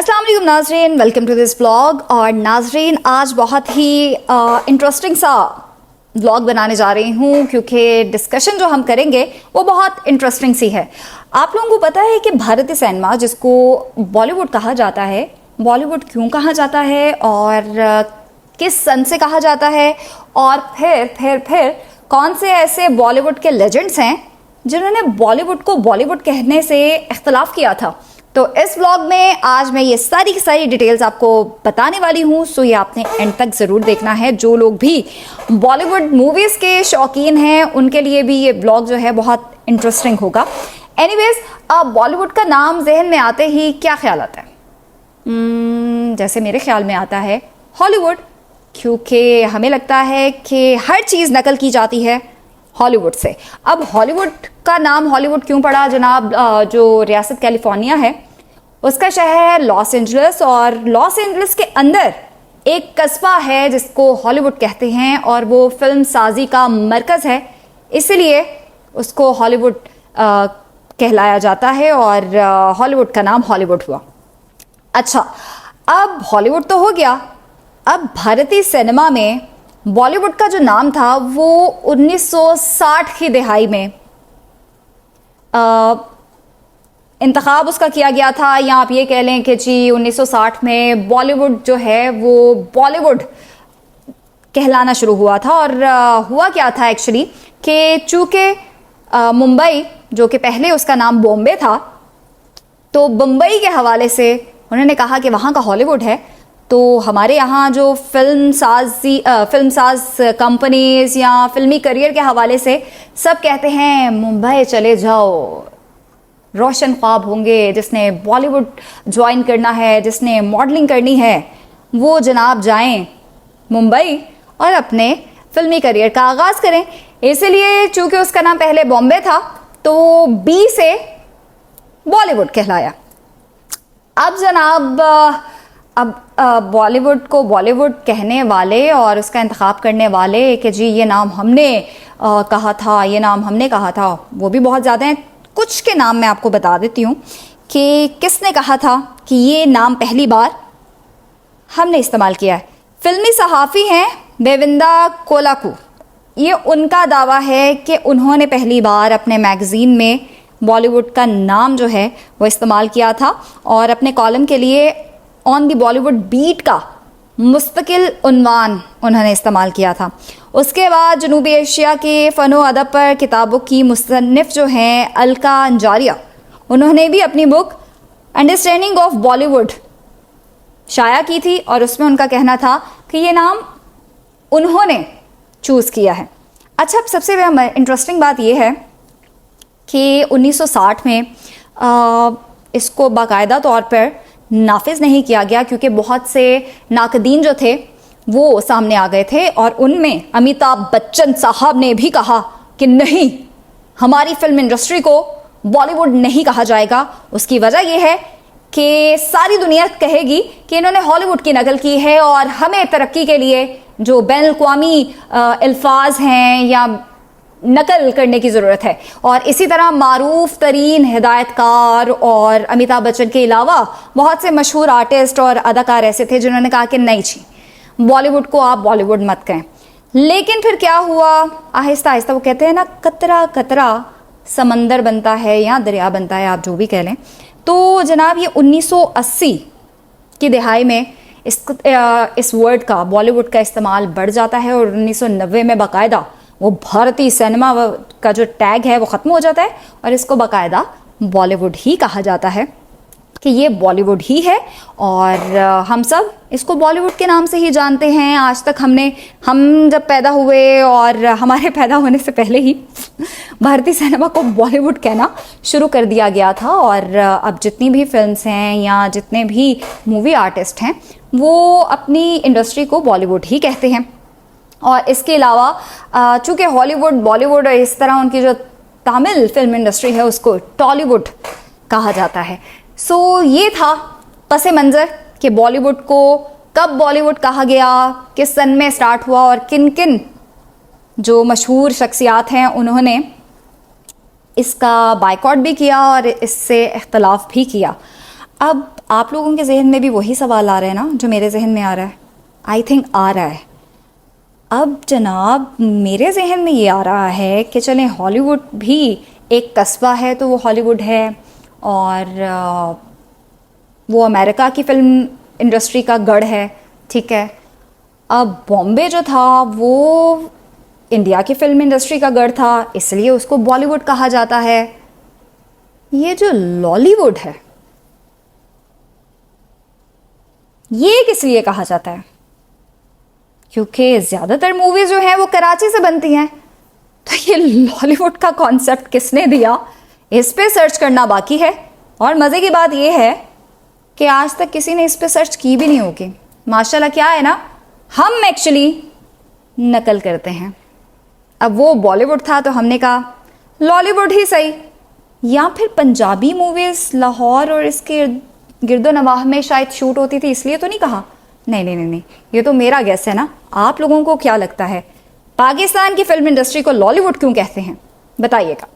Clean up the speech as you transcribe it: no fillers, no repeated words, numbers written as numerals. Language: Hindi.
अस्सलाम वालेकुम नाजरीन, वेलकम टू दिस व्लॉग। और नाजरीन, आज बहुत ही इंटरेस्टिंग सा व्लॉग बनाने जा रही हूँ क्योंकि डिस्कशन जो हम करेंगे वो बहुत इंटरेस्टिंग सी है। आप लोगों को पता है कि भारतीय सिनेमा, जिसको बॉलीवुड कहा जाता है, बॉलीवुड क्यों कहा जाता है और किस सन से कहा जाता है, और फिर कौन से ऐसे बॉलीवुड के लेजेंड्स हैं जिन्होंने बॉलीवुड को बॉलीवुड कहने से इख्तलाफ किया था। तो इस व्लॉग में आज मैं ये सारी की सारी डिटेल्स आपको बताने वाली हूँ, सो ये आपने एंड तक ज़रूर देखना है। जो लोग भी बॉलीवुड मूवीज़ के शौकीन हैं उनके लिए भी ये व्लॉग जो है बहुत इंटरेस्टिंग होगा। एनीवेज, बॉलीवुड का नाम जहन में आते ही क्या ख्याल आता है? जैसे मेरे ख्याल में आता है हॉलीवुड, क्योंकि हमें लगता है कि हर चीज़ नकल की जाती है हॉलीवुड से। अब हॉलीवुड का नाम हॉलीवुड क्यों पड़ा जनाब? जो रियासत कैलिफोर्निया है उसका शहर है लॉस एंजलिस, और लॉस एंजलिस के अंदर एक कस्बा है जिसको हॉलीवुड कहते हैं और वो फिल्म साजी का मरकज़ है, इसलिए उसको हॉलीवुड कहलाया जाता है और हॉलीवुड का नाम हॉलीवुड हुआ। अच्छा, अब हॉलीवुड तो हो गया, अब भारतीय सिनेमा में बॉलीवुड का जो नाम था वो 1960 की दहाई में इंतखाब उसका किया गया था, या आप ये कह लें कि जी 1960 में बॉलीवुड जो है वो बॉलीवुड कहलाना शुरू हुआ था। और हुआ क्या था एक्चुअली कि चूंकि मुंबई, जो कि पहले उसका नाम बॉम्बे था, तो बम्बई के हवाले से उन्होंने कहा कि वहाँ का हॉलीवुड है, तो हमारे यहाँ जो फिल्मसाज कंपनीज या फिल्मी करियर के हवाले से सब कहते हैं मुंबई चले जाओ, रोशन ख्वाब होंगे, जिसने बॉलीवुड ज्वाइन करना है, जिसने मॉडलिंग करनी है, वो जनाब जाएं मुंबई और अपने फिल्मी करियर का आगाज़ करें। इसलिए चूंकि उसका नाम पहले बॉम्बे था तो बी से बॉलीवुड कहलाया। अब जनाब, बॉलीवुड को बॉलीवुड कहने वाले और उसका इंतखाब करने वाले कि जी ये नाम हमने कहा था, ये नाम हमने कहा था, वो भी बहुत ज़्यादा हैं। कुछ के नाम मैं आपको बता देती हूँ कि किसने कहा था कि ये नाम पहली बार हमने इस्तेमाल किया है। फिल्मी सहाफ़ी हैं बेविंदा कोलाकू, ये उनका दावा है कि उन्होंने पहली बार अपने मैगज़ीन में बॉलीवुड का नाम जो है वो इस्तेमाल किया था और अपने कॉलम के लिए ऑन दी बॉलीवुड बीट का मुस्तकिल उन्वान उन्होंने इस्तेमाल किया था। उसके बाद जनूबी एशिया के फ़नो अदब पर किताबों की मुसन्निफ़ जो हैं अलका अंजारिया, उन्होंने भी अपनी बुक अंडरस्टैंडिंग ऑफ बॉलीवुड शाया की थी और उसमें उनका कहना था कि ये नाम उन्होंने चूज़ किया है। अच्छा, अब सबसे इंटरेस्टिंग बात यह है कि 1960 में इसको बाकायदा तौर पर नाफिज नहीं किया गया क्योंकि बहुत से नाकदीन जो थे वो सामने आ गए थे और उनमें अमिताभ बच्चन साहब ने भी कहा कि नहीं, हमारी फिल्म इंडस्ट्री को बॉलीवुड नहीं कहा जाएगा। उसकी वजह यह है कि सारी दुनिया कहेगी कि इन्होंने हॉलीवुड की नकल की है और हमें तरक्की के लिए जो बैनुल-अक़वामी अल्फाज हैं या नकल करने की ज़रूरत है। और इसी तरह मारूफ तरीन हिदायतकार और अमिताभ बच्चन के अलावा बहुत से मशहूर आर्टिस्ट और अदाकार ऐसे थे जिन्होंने कहा कि नहीं जी, बॉलीवुड को आप बॉलीवुड मत कहें। लेकिन फिर क्या हुआ, आहिस्ता आहिस्ता, वो कहते हैं ना, कतरा कतरा समंदर बनता है या दरिया बनता है, आप जो भी कह लें। तो जनाब ये 1980 की दहाई में इस वर्ड का, बॉलीवुड का इस्तेमाल बढ़ जाता है और 1990 में बाकायदा वो भारतीय सिनेमा का जो टैग है वो ख़त्म हो जाता है और इसको बाकायदा बॉलीवुड ही कहा जाता है कि ये बॉलीवुड ही है और हम सब इसको बॉलीवुड के नाम से ही जानते हैं। आज तक हम जब पैदा हुए और हमारे पैदा होने से पहले ही भारतीय सिनेमा को बॉलीवुड कहना शुरू कर दिया गया था और अब जितनी भी फिल्म्स हैं या जितने भी मूवी आर्टिस्ट हैं वो अपनी इंडस्ट्री को बॉलीवुड ही कहते हैं। और इसके अलावा चूँकि हॉलीवुड, बॉलीवुड और इस तरह उनकी जो तमिल फिल्म इंडस्ट्री है उसको टॉलीवुड कहा जाता है। सो ये था पस मंज़र कि बॉलीवुड को कब बॉलीवुड कहा गया, किस सन में स्टार्ट हुआ और किन किन जो मशहूर शख्सियात हैं उन्होंने इसका बायकॉट भी किया और इससे इख्तलाफ भी किया। अब आप लोगों के जहन में भी वही सवाल आ रहा है ना जो मेरे जहन में आ रहा है? आई थिंक आ रहा है। अब जनाब मेरे जहन में ये आ रहा है कि चलें हॉलीवुड भी एक कस्बा है तो वो हॉलीवुड है, और वो अमेरिका की फिल्म इंडस्ट्री का गढ़ है, ठीक है। अब बॉम्बे जो था वो इंडिया की फिल्म इंडस्ट्री का गढ़ था, इसलिए उसको बॉलीवुड कहा जाता है। ये जो लॉलीवुड है ये किस लिए कहा जाता है? क्योंकि ज़्यादातर मूवीज़ जो हैं वो कराची से बनती हैं। तो ये लॉलीवुड का कॉन्सेप्ट किसने दिया, इस पे सर्च करना बाकी है। और मज़े की बात ये है कि आज तक किसी ने इस पे सर्च की भी नहीं होगी। माशाल्लाह क्या है ना, हम एक्चुअली नकल करते हैं। अब वो बॉलीवुड था तो हमने कहा लॉलीवुड ही सही, या फिर पंजाबी मूवीज़ लाहौर और इसके गिरदो नवाह में शायद शूट होती थी इसलिए तो नहीं कहा। नहीं नहीं नहीं नहीं, ये तो मेरा गेस है ना। आप लोगों को क्या लगता है पाकिस्तान की फिल्म इंडस्ट्री को लॉलीवुड क्यों कहते हैं? बताइएगा।